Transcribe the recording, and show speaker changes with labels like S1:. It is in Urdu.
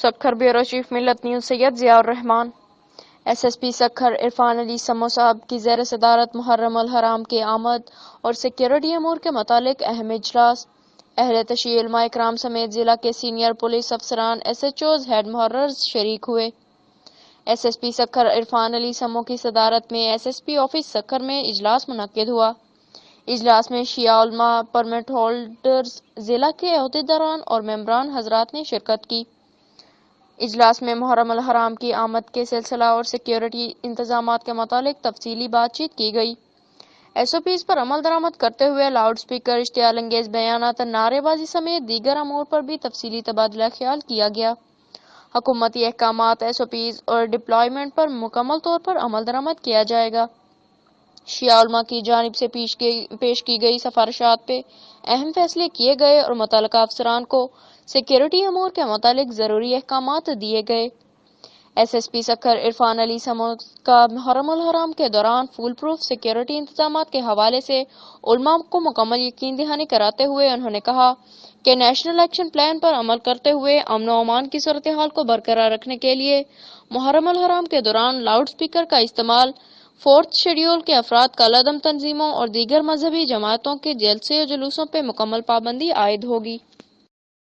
S1: Sukkur bureau chief Millat news Syed Zia ur Rehman, S S P Sukkur Irfan Ali Samoo صاحب کی زیر صدارت محرم الحرام کے آمد اور سیکیورٹی امور کے متعلق اہم اجلاس۔ اہل تشیع علماء کرام سمیت ضلع کے سینئر پولیس افسران، ایس ایچ اوز، ہیڈ محررز شریک ہوئے۔ S S P Sukkur Irfan Ali Samoo کی صدارت میں S S P office Sukkur میں اجلاس منعقد ہوا۔ اجلاس میں شیعہ علماء، پرمٹ ہولڈرز، ضلع کے عہدیداران اور ممبران حضرات نے شرکت کی۔ اجلاس میں محرم الحرام کی آمد کے سلسلہ اور سیکیورٹی انتظامات کے متعلق تفصیلی بات چیت کی گئی۔ ایس او پیز پر عمل درآمد کرتے ہوئے لاؤڈ سپیکر، اشتعال انگیز بیانات، نعرے بازی سمیت دیگر امور پر بھی تفصیلی تبادلہ خیال کیا گیا۔ حکومتی احکامات، ایس او پیز اور ڈپلائمنٹ پر مکمل طور پر عمل درآمد کیا جائے گا۔ شیعہ علماء کی جانب سے پیش کی گئی سفارشات پہ اہم فیصلے کیے گئے اور متعلقہ افسران کو سیکیورٹی امور کے متعلق ضروری احکامات دیے گئے۔ S S P Sukkur Irfan Ali Samoo کا محرم الحرام کے دوران فول پروف سیکیورٹی انتظامات کے حوالے سے علماء کو مکمل یقین دہانی کراتے ہوئے انہوں نے کہا کہ نیشنل ایکشن پلان پر عمل کرتے ہوئے امن و امان کی صورتحال کو برقرار رکھنے کے لیے محرم الحرام کے دوران لاؤڈ سپیکر کا استعمال، فورتھ شیڈول کے افراد کا عدم تنظیموں اور دیگر مذہبی جماعتوں کے جلسے و جلوسوں پہ مکمل پابندی عائد ہوگی۔